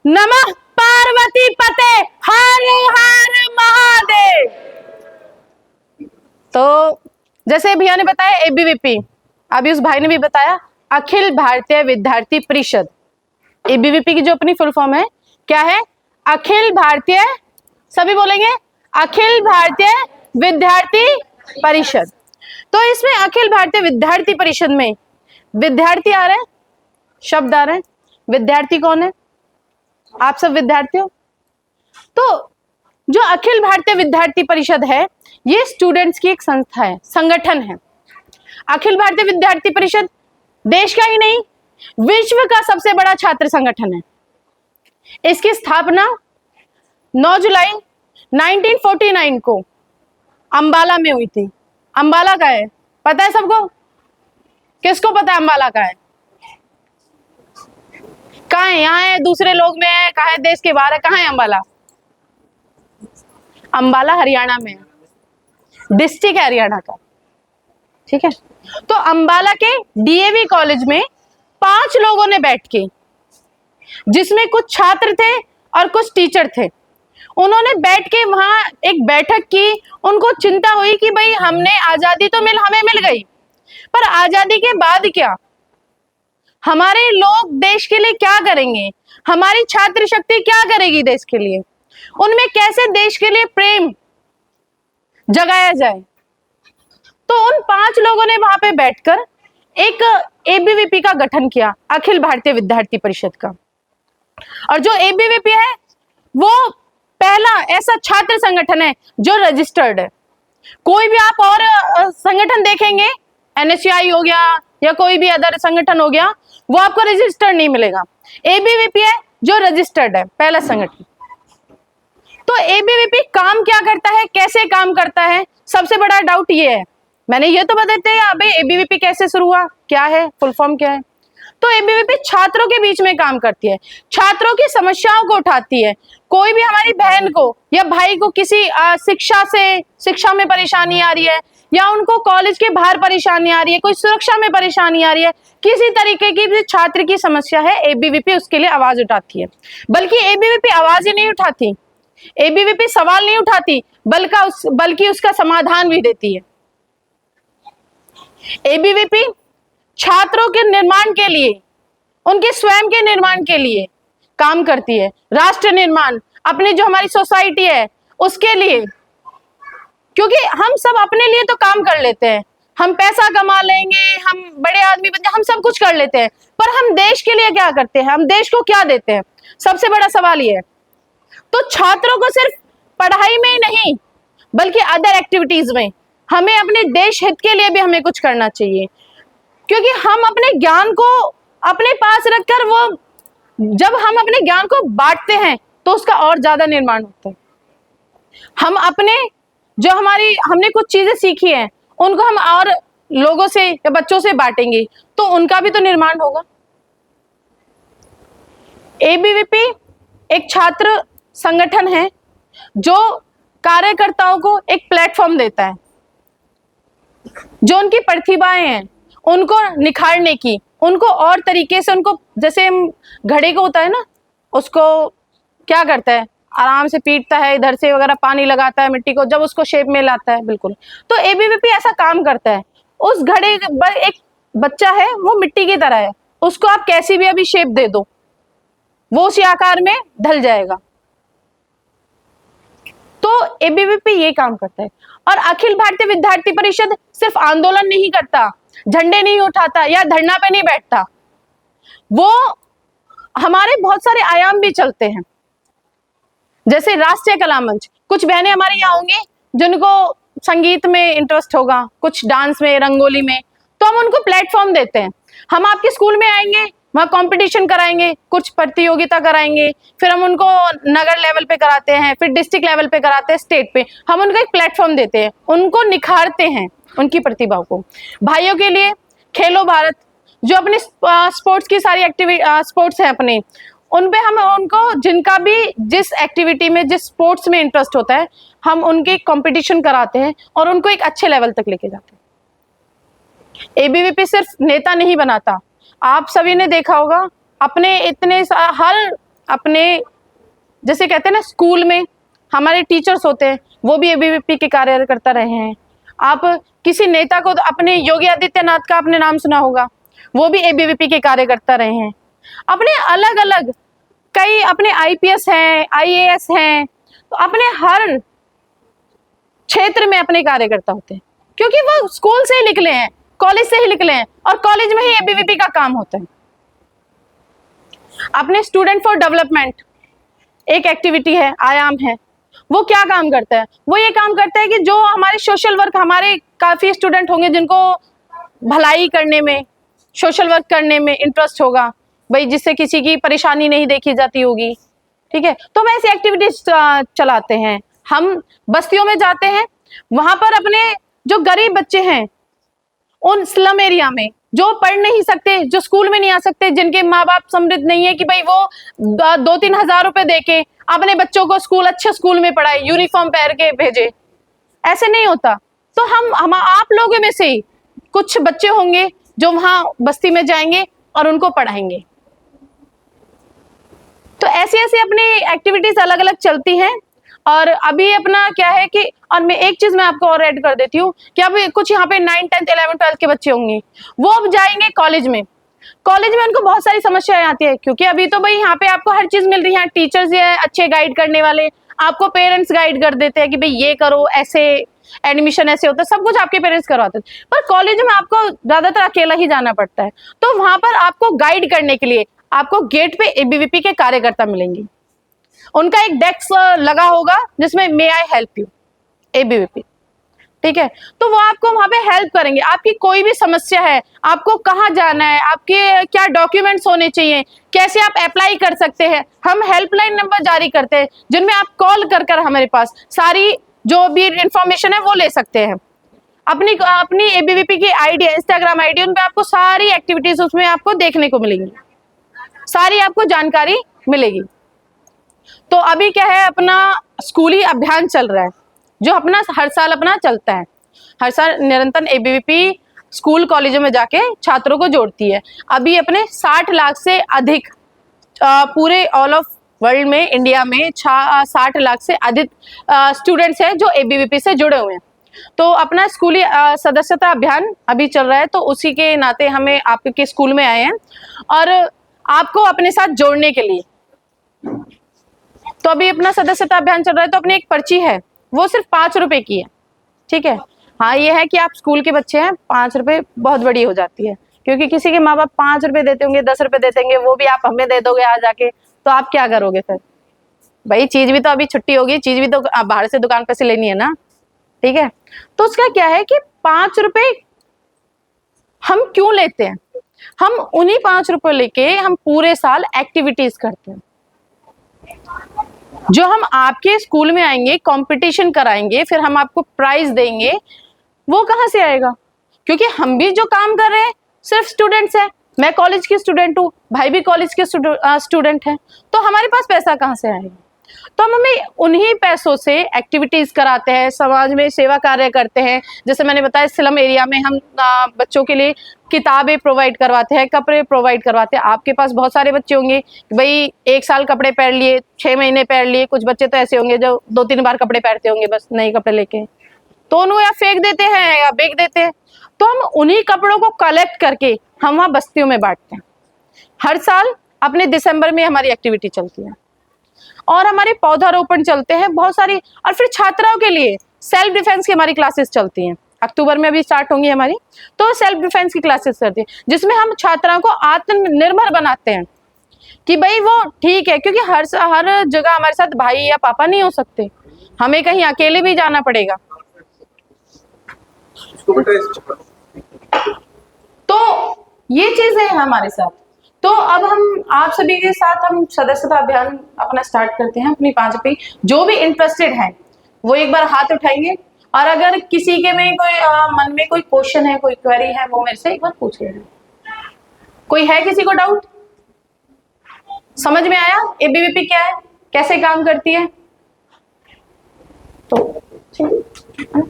नमः पार्वती पते हर हर महादेव। तो जैसे भैया ने बताया एबीवीपी, अभी उस भाई ने भी बताया अखिल भारतीय विद्यार्थी परिषद। एबीवीपी की जो अपनी फुल फॉर्म है क्या है? अखिल भारतीय, सभी बोलेंगे अखिल भारतीय विद्यार्थी परिषद। तो इसमें अखिल भारतीय विद्यार्थी परिषद में विद्यार्थी आ रहे हैं, शब्द आ रहे हैं। विद्यार्थी कौन है? आप सब विद्यार्थी हो। तो जो अखिल भारतीय विद्यार्थी परिषद है ये स्टूडेंट्स की एक संस्था है, संगठन है। अखिल भारतीय विद्यार्थी परिषद देश का ही नहीं विश्व का सबसे बड़ा छात्र संगठन है। इसकी स्थापना 9 जुलाई 1949 को अंबाला में हुई थी। अंबाला का है, पता है सबको? किसको पता है अंबाला का है? कहाँ है? यहाँ है, दूसरे लोग में है, कहाँ है, देश के बाहर है, कहाँ है अंबाला? अंबाला हरियाणा में है, डिस्ट्रिक्ट है हरियाणा का, ठीक है। तो अंबाला के डीएवी कॉलेज में 5 लोगों ने बैठ के, जिसमें कुछ छात्र थे और कुछ टीचर थे, उन्होंने बैठ के वहां एक बैठक की। उनको चिंता हुई कि भाई हमने आजादी तो हमें मिल गई, पर आजादी के बाद क्या? हमारे लोग देश के लिए क्या करेंगे? हमारी छात्र शक्ति क्या करेगी देश के लिए? उनमें कैसे देश के लिए प्रेम जगाया जाए? तो उन 5 लोगों ने वहां पे बैठकर एक एबीवीपी का गठन किया, अखिल भारतीय विद्यार्थी परिषद का। और जो एबीवीपी है वो पहला ऐसा छात्र संगठन है जो रजिस्टर्ड है। कोई भी आप और संगठन देखेंगे, एनएसयूआई हो गया या कोई भी अदर संगठन हो गया, वो आपको रजिस्टर्ड नहीं मिलेगा। एबीवीपी है जो रजिस्टर्ड है, पहला संगठन। तो एबीवीपी काम क्या करता है, कैसे काम करता है? सबसे बड़ा डाउट ये है। मैंने ये तो बताते हैं अबे एबीवीपी कैसे शुरू हुआ, क्या है, फुल फॉर्म क्या है? तो एबीवीपी छात्रों के बीच में काम करती है, छात्रों की समस्याओं को उठाती है। कोई भी हमारी बहन को या भाई को किसी शिक्षा में परेशानी आ रही है, या उनको कॉलेज के बाहर परेशानी आ रही है, कोई सुरक्षा में परेशानी आ रही है, किसी तरीके की भी छात्र की समस्या है, एबीवीपी उसके लिए आवाज उठाती है। बल्कि एबीवीपी आवाज ही नहीं उठाती, एबीवीपी सवाल नहीं उठाती, बल्कि उसका समाधान भी देती है। एबीवीपी छात्रों के निर्माण के लिए, उनके स्वयं के निर्माण के लिए काम करती है। राष्ट्र निर्माण, अपनी जो हमारी सोसाइटी है उसके लिए, क्योंकि हम सब अपने लिए तो काम कर लेते हैं, हम पैसा कमा लेंगे, हम बड़े आदमी बन जाए, हम सब कुछ कर लेते हैं, पर हम देश के लिए क्या करते हैं? हम देश को क्या देते हैं? सबसे बड़ा सवाल ये है। तो छात्रों को सिर्फ पढ़ाई में ही नहीं बल्कि अदर एक्टिविटीज में हमें अपने देश हित के लिए भी हमें कुछ करना चाहिए, क्योंकि हम अपने ज्ञान को अपने पास रखकर जब हम अपने ज्ञान को बांटते हैं तो उसका और ज्यादा निर्माण होता है। हम अपने जो हमने कुछ चीजें सीखी हैं उनको हम और लोगों से या बच्चों से बांटेंगे तो उनका भी तो निर्माण होगा। एबीवीपी एक छात्र संगठन है जो कार्यकर्ताओं को एक प्लेटफॉर्म देता है, जो उनकी प्रतिभाएं हैं उनको निखारने की, उनको और तरीके से, उनको जैसे हम घड़े को होता है ना, उसको क्या करता है, आराम से पीटता है, इधर से वगैरह पानी लगाता है मिट्टी को, जब उसको शेप में लाता है, बिल्कुल। तो एबीवीपी ऐसा काम करता है। उस घड़े एक बच्चा है, वो मिट्टी की तरह है, उसको आप कैसी भी अभी शेप दे दो वो उसी आकार में ढल जाएगा। तो एबीवीपी ये काम करता है। और अखिल भारतीय विद्यार्थी परिषद सिर्फ आंदोलन नहीं करता, झंडे नहीं उठाता या धरना पे नहीं बैठता, वो हमारे बहुत सारे आयाम भी चलते हैं। जैसे राष्ट्रीय कला मंच, कुछ बहनें हमारे यहाँ होंगी जिनको संगीत में इंटरेस्ट होगा, कुछ डांस में, रंगोली में, तो हम उनको प्लेटफॉर्म देते हैं। हम आपके स्कूल में आएंगे, वहाँ कंपटीशन कराएंगे, कुछ प्रतियोगिता कराएंगे, फिर हम उनको नगर लेवल पे कराते हैं, फिर डिस्ट्रिक्ट लेवल पे कराते हैं, स्टेट पे। हम उनको एक प्लेटफॉर्म देते हैं, उनको निखारते हैं, उनकी प्रतिभाओं को। भाइयों के लिए खेलो भारत, जो अपनी स्पोर्ट्स की सारी स्पोर्ट्स हैं अपने, उन पे हम उनको, जिनका भी जिस एक्टिविटी में, जिस स्पोर्ट्स में इंटरेस्ट होता है, हम उनके कंपटीशन कराते हैं और उनको एक अच्छे लेवल तक लेके जाते हैं। एबीवीपी सिर्फ नेता नहीं बनाता, आप सभी ने देखा होगा अपने हर अपने जैसे कहते हैं ना स्कूल में हमारे टीचर्स होते हैं, वो भी एबीवीपी के कार्यकर्ता रहे हैं। आप किसी नेता को, अपने योगी आदित्यनाथ का आपने नाम सुना होगा, वो भी एबीवीपी के कार्यकर्ता रहे हैं। अपने अलग अलग कई अपने आईपीएस हैं, आईएएस हैं, तो अपने हर क्षेत्र में अपने कार्यकर्ता होते हैं, क्योंकि वो स्कूल से ही निकले हैं, कॉलेज से ही निकले हैं, और कॉलेज में ही एबीवीपी का काम होता है। अपने स्टूडेंट फॉर डेवलपमेंट एक एक्टिविटी है, आयाम है। वो क्या काम करता है? वो ये काम करता है कि जो हमारे सोशल वर्क, हमारे काफी स्टूडेंट होंगे जिनको भलाई करने में, सोशल वर्क करने में इंटरेस्ट होगा भाई, जिससे किसी की परेशानी नहीं देखी जाती होगी, ठीक है, तो हम ऐसी एक्टिविटीज चलाते हैं। हम बस्तियों में जाते हैं, वहां पर अपने जो गरीब बच्चे हैं, उन स्लम एरिया में जो पढ़ नहीं सकते, जो स्कूल में नहीं आ सकते, जिनके माँ बाप समृद्ध नहीं है कि भाई वो 2-3 हजार रुपए देके अपने बच्चों को स्कूल, अच्छे स्कूल में पढ़ाए, यूनिफॉर्म पहन के भेजे, ऐसे नहीं होता। तो हम आप लोगों में से कुछ बच्चे होंगे जो वहां बस्ती में जाएंगे और उनको पढ़ाएंगे। तो ऐसी ऐसी अपनी एक्टिविटीज अलग अलग चलती हैं। और अभी अपना क्या है कि, और मैं एक चीज मैं आपको और ऐड कर देती हूँ कि अभी कुछ यहाँ पे 9, 10, 11, 12 के बच्चे होंगे, वो अब जाएंगे कॉलेज में। कॉलेज में उनको बहुत सारी समस्याएं आती है, क्योंकि अभी तो भाई यहाँ पे आपको हर चीज मिल रही है, टीचर्स ये अच्छे गाइड करने वाले, आपको पेरेंट्स गाइड कर देते हैं कि भाई ये करो, ऐसे एडमिशन ऐसे होता है, सब कुछ आपके पेरेंट्स करवाते हैं। पर कॉलेज में आपको ज्यादातर अकेला ही जाना पड़ता है, तो वहां पर आपको गाइड करने के लिए आपको गेट पे एबीवीपी के कार्यकर्ता मिलेंगे। उनका एक डेस्क लगा होगा जिसमें मे आई हेल्प यू एबीवीपी, ठीक है, तो वो आपको वहां पे हेल्प करेंगे। आपकी कोई भी समस्या है, आपको कहाँ जाना है, आपके क्या डॉक्यूमेंट्स होने चाहिए, कैसे आप अप्लाई कर सकते हैं, हम हेल्पलाइन नंबर जारी करते हैं जिनमें आप कॉल कर हमारे पास सारी जो भी इंफॉर्मेशन है वो ले सकते हैं। अपनी एबीवीपी की आईडी, इंस्टाग्राम आईडी, उन पे आपको सारी एक्टिविटीज उसमें आपको देखने को मिलेंगी, सारी आपको जानकारी मिलेगी। तो अभी क्या है, अपना स्कूली अभियान चल रहा है जो अपना हर साल अपना चलता है। हर साल निरंतर एबीवीपी स्कूल कॉलेजों में जाके छात्रों को जोड़ती है। अभी अपने 60 लाख से अधिक पूरे ऑल ऑफ वर्ल्ड में, इंडिया में 60 लाख से अधिक स्टूडेंट्स हैं जो एबीवीपी से जुड़े हुए हैं। तो अपना स्कूली सदस्यता अभियान अभी चल रहा है, तो उसी के नाते हमें आपके स्कूल में आए हैं और आपको अपने साथ जोड़ने के लिए। तो अभी अपना सदस्यता अभियान चल रहा है, तो अपनी एक पर्ची है, वो सिर्फ 5 रुपए की है, ठीक है। हाँ, ये है कि आप स्कूल के बच्चे हैं, 5 रुपए बहुत बड़ी हो जाती है, क्योंकि किसी के माँ बाप 5 रुपए देते होंगे, 10 रुपए देते होंगे, वो भी आप हमें दे दोगे आ जाके, तो आप क्या करोगे फिर? भाई चीज भी तो अभी छुट्टी होगी, चीज भी तो बाहर से दुकान पे से लेनी है ना, ठीक है। तो उसका क्या है कि 5 रुपए हम क्यों लेते हैं? हम उन्हीं 5 रुपए लेके हम पूरे साल एक्टिविटीज करते हैं। जो हम आपके स्कूल में आएंगे, कंपटीशन कराएंगे, फिर हम आपको प्राइज देंगे, वो कहाँ से आएगा? क्योंकि हम भी जो काम कर रहे हैं सिर्फ स्टूडेंट्स हैं। मैं कॉलेज की स्टूडेंट हूँ, भाई भी कॉलेज के स्टूडेंट हैं, तो हमारे पास पैसा कहाँ से आएगा? तो हम हमें उन्हीं पैसों से एक्टिविटीज कराते हैं, समाज में सेवा कार्य करते हैं। जैसे मैंने बताया, स्लम एरिया में हम बच्चों के लिए किताबें प्रोवाइड करवाते हैं, कपड़े प्रोवाइड करवाते हैं। आपके पास बहुत सारे बच्चे होंगे भाई 1 साल कपड़े पहन लिए, 6 महीने पहन लिए, कुछ बच्चे तो ऐसे होंगे जो 2-3 बार कपड़े पहनते होंगे बस, नए कपड़े लेके, तो उन्हें या फेंक देते हैं या बेच देते हैं। तो हम उन्हीं कपड़ों को कलेक्ट करके हम वहाँ बस्तियों में बांटते हैं। हर साल अपने दिसंबर में हमारी एक्टिविटी चलती है और हमारे पौधारोपण चलते हैं बहुत सारी। और फिर छात्राओं के लिए सेल्फ डिफेंस की हमारी क्लासेस चलती हैं, अक्टूबर में अभी स्टार्ट होंगी हमारी, तो सेल्फ डिफेंस की क्लासेस चलती हैं, जिसमें हम छात्राओं को आत्मनिर्भर बनाते हैं कि भाई वो ठीक है, क्योंकि हर जगह हमारे साथ भाई या पापा नहीं हो सकते, हमें कहीं अकेले भी जाना पड़ेगा। तो ये चीजें हैं हमारे साथ। तो अब हम आप सभी के साथ हम सदस्यता अभियान अपना स्टार्ट करते हैं। अपनी 5 पे जो भी इंटरेस्टेड है वो एक बार हाथ उठाएंगे, और अगर किसी के में कोई मन में कोई क्वेश्चन है, कोई क्वेरी है, वो मेरे से एक बार पूछ लेना। कोई है किसी को डाउट? समझ में आया एबीवीपी क्या है, कैसे काम करती है? तो ठीक है।